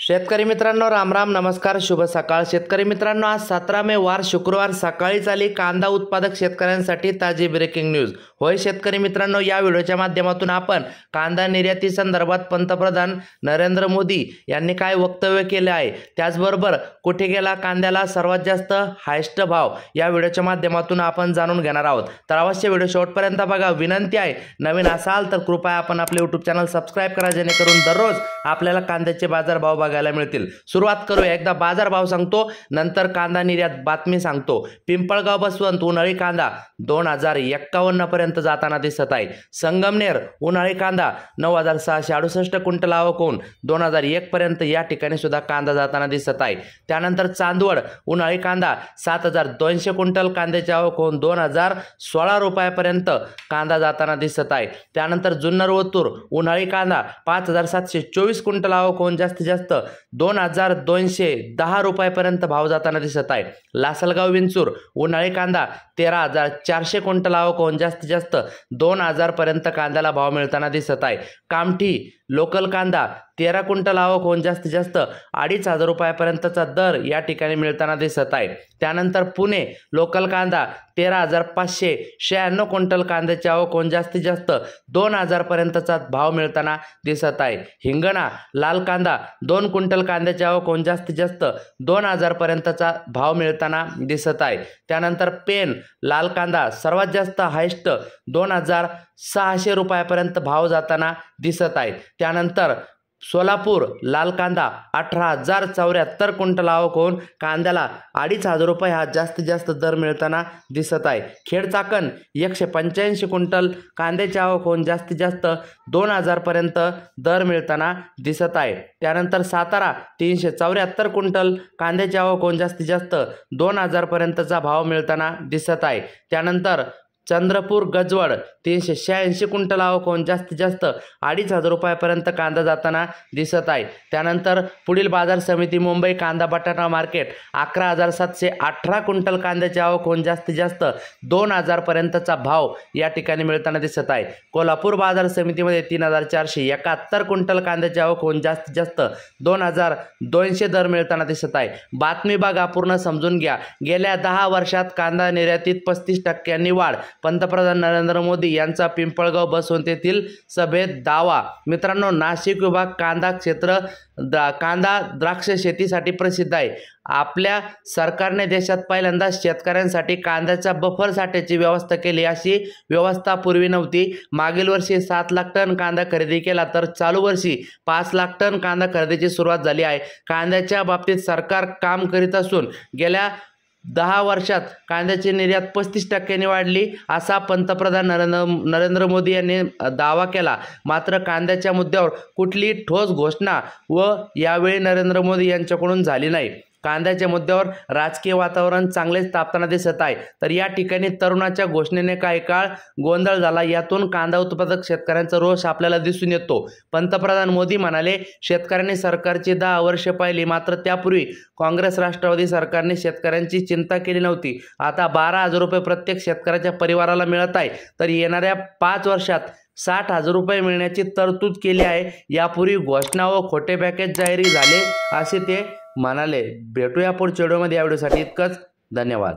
शेतकरी मित्रांनो, राम राम, नमस्कार, शुभ सकाळ. शेतकरी मित्रांनो, आज 17 मे वार शुक्रवार सकाळीच आली कांदा उत्पादक शेतकऱ्यांसाठी ताजी ब्रेकिंग न्यूज. होय शेतकरी मित्रांनो, या व्हिडिओच्या माध्यमातून आपण कांदा निर्याती संदर्भात पंतप्रधान नरेंद्र मोदी यांनी काय वक्तव्य केले आहे, त्याचबरोबर कुठे गेला कांद्याला सर्वात जास्त हायस्ट भाव, या व्हिडिओच्या माध्यमातून आपण जाणून घेणार आहोत. तर अवश्य व्हिडिओ शेवटपर्यंत बघा. विनंती आहे, नवीन असाल तर कृपया आपण आपले यूट्यूब चॅनल सबस्क्राईब करा, जेणेकरून दररोज आपल्याला कांद्याचे बाजारभाव बघायला मिळतील. सुरुवात करूया. एकदा बाजारभाव सांगतो, नंतर कांदा निर्यात बातमी सांगतो. पिंपळगाव बसवंत उन्हाळी कांदा 2051 पर्यंत जाताना दिसत आहे. संगमनेर उन्हाळी कांदा 9668 क्विंटल आवक होऊन 2001 पर्यंत या ठिकाणी सुद्धा कांदा जाताना दिसत आहे. त्यानंतर चांदवड उन्हाळी कांदा 7200 क्विंटल कांद्याची आवक होऊन 2016 रुपयापर्यंत कांदा जाताना दिसत आहे. त्यानंतर जुन्नर ओतूर उन्हाळी कांदा 5724 क्विंटल आवक होऊन जास्तीत जास्त 2210 रुपयापर्यंत भाव जाताना दिसत आहे. लासलगाव विंचूर उन्हाळी कांदा 13400 क्विंटल आवक होऊन जास्तीत जास्त 2000 पर्यंत कांद्याला भाव मिळताना दिसत आहे. कामठी लोकल कांदा 13 क्विंटल आवक होऊन जास्तीत जास्त 2500 रुपयापर्यंतचा दर या ठिकाणी मिळताना दिसत आहे. त्यानंतर पुणे लोकल कांदा 13596 क्विंटल कांद्याची आवक होऊन जास्तीत जास्त 2000 पर्यंतचा भाव मिळताना दिसत आहे. हिंगणा लाल कांदा 2 क्विंटल कांद्याची आवक होऊन जास्तीत जास्त 2000 पर्यंतचा भाव मिळताना दिसत आहे. त्यानंतर पेन लाल कांदा सर्वात जास्त हायस्ट 2600 रुपयापर्यंत भाव जाताना दिसत आहे. त्यानंतर सोलापूर लाल कांदा 18074 क्विंटल आवक होऊन कांद्याला 2500 रुपये हा जास्तीत जास्त दर मिळताना दिसत आहे. खेड चाकण 185 क्विंटल कांद्याची आवक होऊन जास्तीत जास्त 2000 पर्यंत दर मिळताना दिसत आहे. त्यानंतर सातारा 374 क्विंटल कांद्याची आवक होऊन जास्तीत जास्त 2000 पर्यंतचा भाव मिळताना दिसत आहे. त्यानंतर चंद्रपूर गजवड 386 क्विंटल आवक होऊन जास्तीत जास्त 2500 रुपयापर्यंत कांदा जाताना दिसत आहे. त्यानंतर पुढील बाजार समिती मुंबई कांदा बटाटा मार्केट 11718 क्विंटल कांद्याची आवक होऊन जास्तीत जास्त 2000 पर्यंतचा भाव या ठिकाणी मिळताना दिसत आहे. कोल्हापूर बाजार समितीमध्ये 3471 क्विंटल कांद्याची आवक होऊन जास्तीत जास्त 2200 दर मिळताना दिसत आहे. बातमी बघा, पूर्ण समजून घ्या. गेल्या 10 वर्षात कांदा निर्यातीत 35% वाढ, पंतप्रधान नरेंद्र मोदी यांचा पिंपळगाव बसवंत येथील सभेत दावा. मित्रांनो, नाशिक विभाग कांदा क्षेत्र कांदा द्राक्ष शेतीसाठी प्रसिद्ध आहे. आपल्या सरकारने देशात पहिल्यांदा शेतकऱ्यांसाठी कांद्याच्या बफर साठ्याची व्यवस्था केली. अशी व्यवस्था पूर्वी नव्हती. मागील वर्षी 7 लाख टन कांदा खरेदी केला, तर चालू वर्षी 5 लाख टन कांदा खरेदीची सुरुवात झाली आहे. कांद्याच्या बाबतीत सरकार काम करीत असून गेल्या 10 वर्षात कांद्याची निर्यात 35% वाढली, असा पंतप्रधान नरेंद्र मोदी यांनी दावा केला. मात्र कांद्याच्या मुद्द्यावर कुठली ठोस घोषणा व यावेळी नरेंद्र मोदी यांच्याकडून झाली नाही. कांद्याच्या मुद्द्यावर राजकीय वातावरण चांगलेच तापताना दिसत आहे. तर या ठिकाणी तरुणाच्या घोषणेने काही काळ गोंधळ झाला. यातून कांदा उत्पादक शेतकऱ्यांचा रोष आपल्याला दिसून येतो. पंतप्रधान मोदी म्हणाले, शेतकऱ्यांनी सरकारची 10 वर्ष पाहिली, मात्र त्यापूर्वी काँग्रेस राष्ट्रवादी सरकारने शेतकऱ्यांची चिंता केली नव्हती. आता 12000 रुपये प्रत्येक शेतकऱ्याच्या परिवाराला मिळत आहे, तर येणाऱ्या 5 वर्षात 60000 रुपये मिळण्याची तरतूद केली आहे. यापूर्वी घोषणा व खोटे पॅकेज जाहीर झाले, असे ते म्हणाले. भेटूया पुढच्या व्हिडिओमध्ये. या व्हिडिओसाठी इतकंच. धन्यवाद.